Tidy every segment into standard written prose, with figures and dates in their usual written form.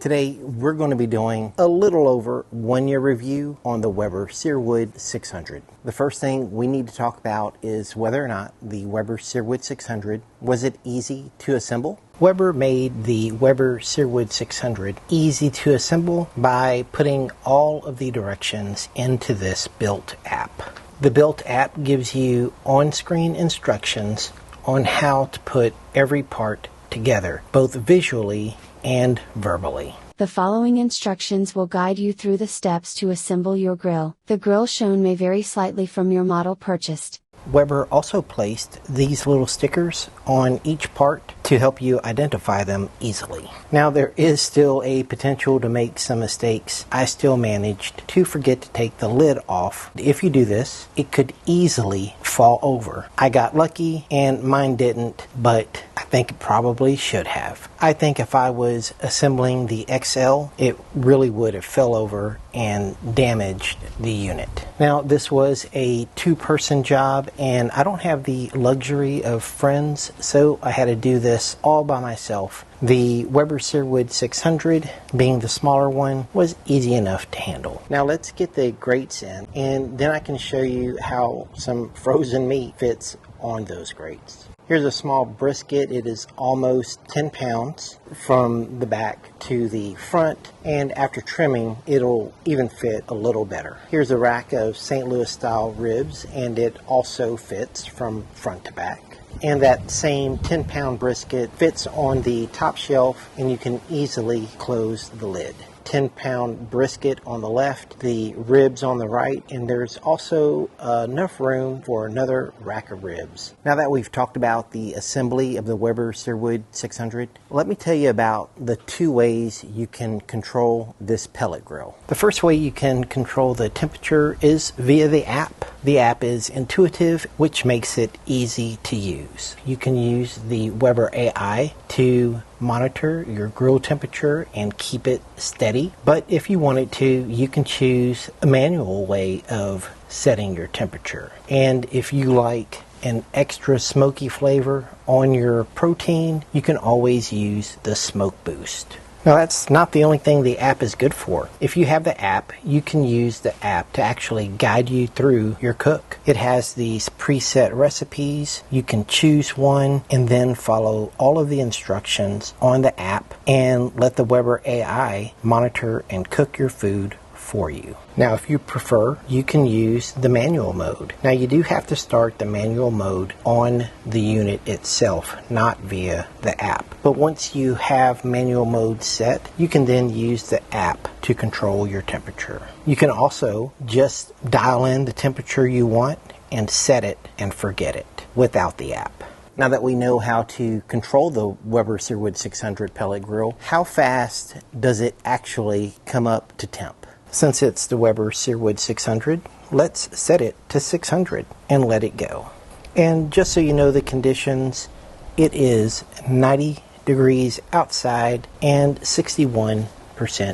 Today we're going to be doing a little over 1 year review on the Weber Searwood 600. The first thing we need to talk about is whether or not the Weber Searwood 600, was it easy to assemble? Weber made the Weber Searwood 600 easy to assemble by putting all of the directions into this built app. The built app gives you on-screen instructions on how to put every part together, both visually and verbally. The following instructions will guide you through the steps to assemble your grill. The grill shown may vary slightly from your model purchased. Weber also placed these little stickers on each part to help you identify them easily. Now there is still a potential to make some mistakes. I still managed to forget to take the lid off. If you do this, it could easily fall over. I got lucky and mine didn't, but I think it probably should have. I think if I was assembling the XL, it really would have fell over and damaged the unit. Now this was a two-person job and I don't have the luxury of friends, so I had to do this all by myself. The Weber Searwood 600, being the smaller one, was easy enough to handle. Now let's get the grates in, and then I can show you how some frozen meat fits on those grates. Here's a small brisket. It is almost 10 pounds from the back to the front, and after trimming it'll even fit a little better. Here's a rack of St. Louis style ribs, and it also fits from front to back. And that same 10-pound brisket fits on the top shelf, and you can easily close the lid. 10-pound brisket on the left, the ribs on the right, and there's also enough room for another rack of ribs. Now that we've talked about the assembly of the Weber Searwood 600, let me tell you about the two ways you can control this pellet grill. The first way you can control the temperature is via the app. The app is intuitive, which makes it easy to use. You can use the Weber AI to monitor your grill temperature and keep it steady. But if you wanted to, you can choose a manual way of setting your temperature. And if you like an extra smoky flavor on your protein, you can always use the smoke boost. Now that's not the only thing the app is good for. If you have the app, you can use the app to actually guide you through your cook. It has these preset recipes. You can choose one and then follow all of the instructions on the app and let the Weber AI monitor and cook your food for you. Now if you prefer, you can use the manual mode. Now you do have to start the manual mode on the unit itself, not via the app. But once you have manual mode set, you can then use the app to control your temperature. You can also just dial in the temperature you want and set it and forget it without the app. Now that we know how to control the Weber Searwood 600 pellet grill, how fast does it actually come up to temp? Since it's the Weber Searwood 600, let's set it to 600 and let it go. And just so you know the conditions, it is 90 degrees outside and 61%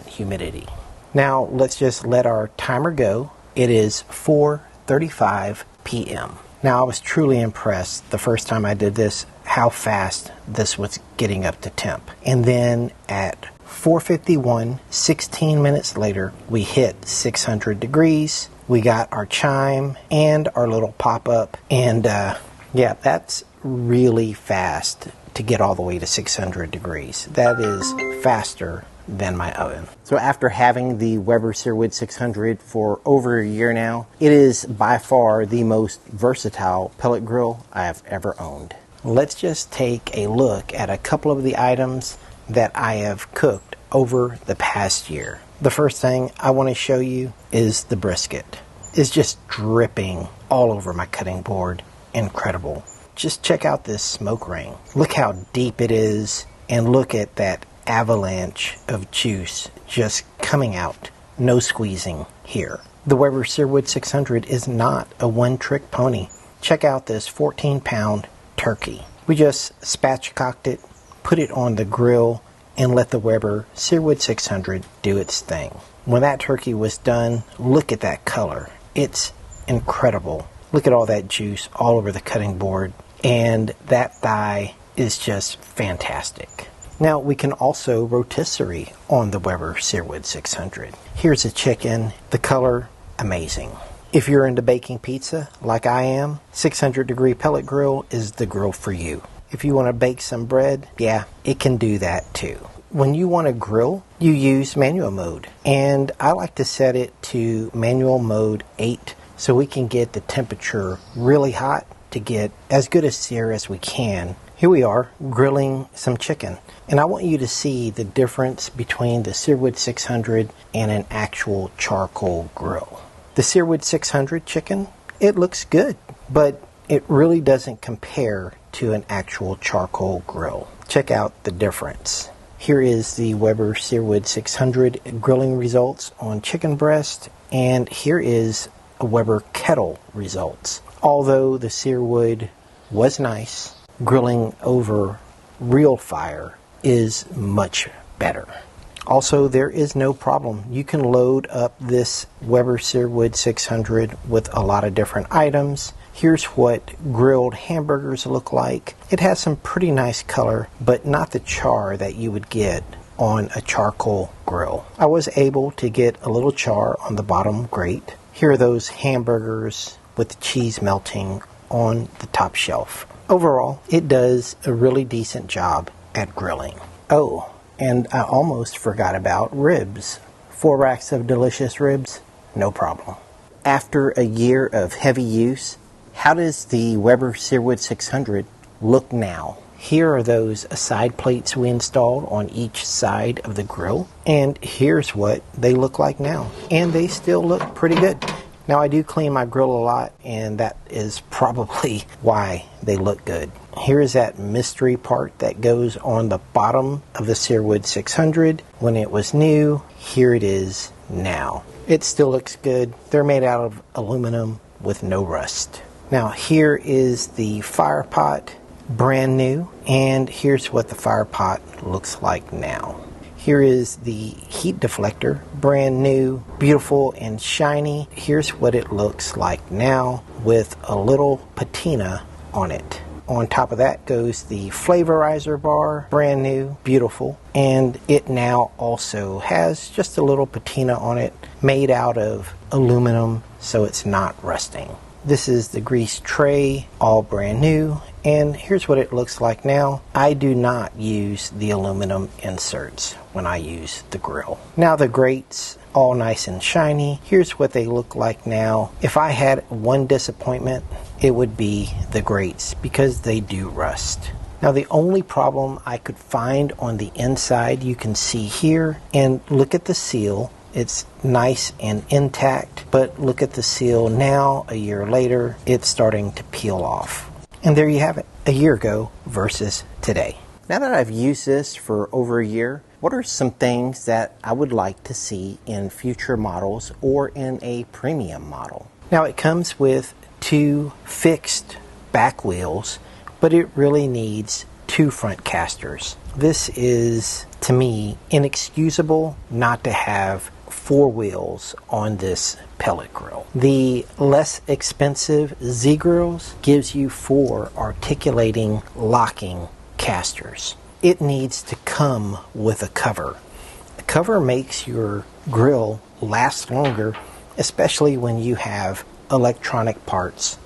humidity. Now let's just let our timer go. It is 4:35 p.m. Now I was truly impressed the first time I did this, how fast this was getting up to temp. And then at 4:51, 16 minutes later, we hit 600 degrees. We got our chime and our little pop-up. And yeah, that's really fast to get all the way to 600 degrees. That is faster than my oven. So after having the Weber Searwood 600 for over a year now, it is by far the most versatile pellet grill I have ever owned. Let's just take a look at a couple of the items that I have cooked over the past year. The first thing I want to show you is the brisket. It's just dripping all over my cutting board. Incredible. Just check out this smoke ring. Look how deep it is, and look at that avalanche of juice just coming out. No squeezing here. The Weber Searwood 600 is not a one-trick pony. Check out this 14-pound turkey. We just spatchcocked it, put it on the grill, and let the Weber Searwood 600 do its thing. When that turkey was done, look at that color. It's incredible. Look at all that juice all over the cutting board, and that thigh is just fantastic. Now we can also rotisserie on the Weber Searwood 600. Here's a chicken, the color, amazing. If you're into baking pizza, like I am, 600 degree pellet grill is the grill for you. If you want to bake some bread, yeah, it can do that too. When you want to grill, you use manual mode. And I like to set it to manual mode 8 so we can get the temperature really hot to get as good a sear as we can. Here we are grilling some chicken. And I want you to see the difference between the Searwood 600 and an actual charcoal grill. The Searwood 600 chicken, it looks good, but it really doesn't compare to an actual charcoal grill. Check out the difference. Here is the Weber Searwood 600 grilling results on chicken breast, and here is a Weber kettle results. Although the Searwood was nice, grilling over real fire is much better. Also, there is no problem. You can load up this Weber Searwood 600 with a lot of different items. Here's what grilled hamburgers look like. It has some pretty nice color, but not the char that you would get on a charcoal grill. I was able to get a little char on the bottom grate. Here are those hamburgers with the cheese melting on the top shelf. Overall, it does a really decent job at grilling. Oh, and I almost forgot about ribs. 4 racks of delicious ribs, no problem. After a year of heavy use, how does the Weber Searwood 600 look now? Here are those side plates we installed on each side of the grill, and here's what they look like now. And they still look pretty good. Now I do clean my grill a lot, and that is probably why they look good. Here is that mystery part that goes on the bottom of the Searwood 600 when it was new. Here it is now. It still looks good. They're made out of aluminum with no rust. Now here is the fire pot, brand new, and here's what the fire pot looks like now. Here is the heat deflector, brand new, beautiful and shiny. Here's what it looks like now with a little patina on it. On top of that goes the flavorizer bar, brand new, beautiful, and it now also has just a little patina on it, made out of aluminum so it's not rusting. This is the grease tray, all brand new, and here's what it looks like now. I do not use the aluminum inserts when I use the grill. Now the grates, all nice and shiny. Here's what they look like now. If I had one disappointment, it would be the grates because they do rust. Now the only problem I could find on the inside, you can see here, and look at the seal. It's nice and intact, but look at the seal now, a year later, it's starting to peel off. And there you have it, a year ago versus today. Now that I've used this for over a year, what are some things that I would like to see in future models or in a premium model? Now it comes with 2 fixed back wheels, but it really needs 2 front casters. This is, to me, inexcusable not to have 4 wheels on this pellet grill. The less expensive Z grills gives you 4 articulating locking casters. It needs to come with a cover. A cover makes your grill last longer, especially when you have electronic parts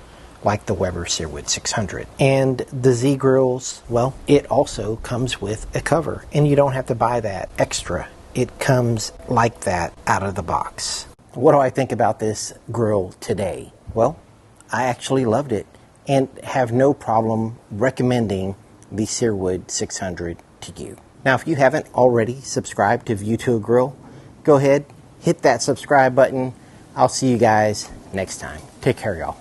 like the Weber Searwood 600. And the Z grills, well, it also comes with a cover, and you don't have to buy that extra. It comes like that out of the box. What do I think about this grill today? Well, I actually loved it and have no problem recommending the Searwood 600 to you. Now, if you haven't already subscribed to View to a Grill, go ahead, hit that subscribe button. I'll see you guys next time. Take care, y'all.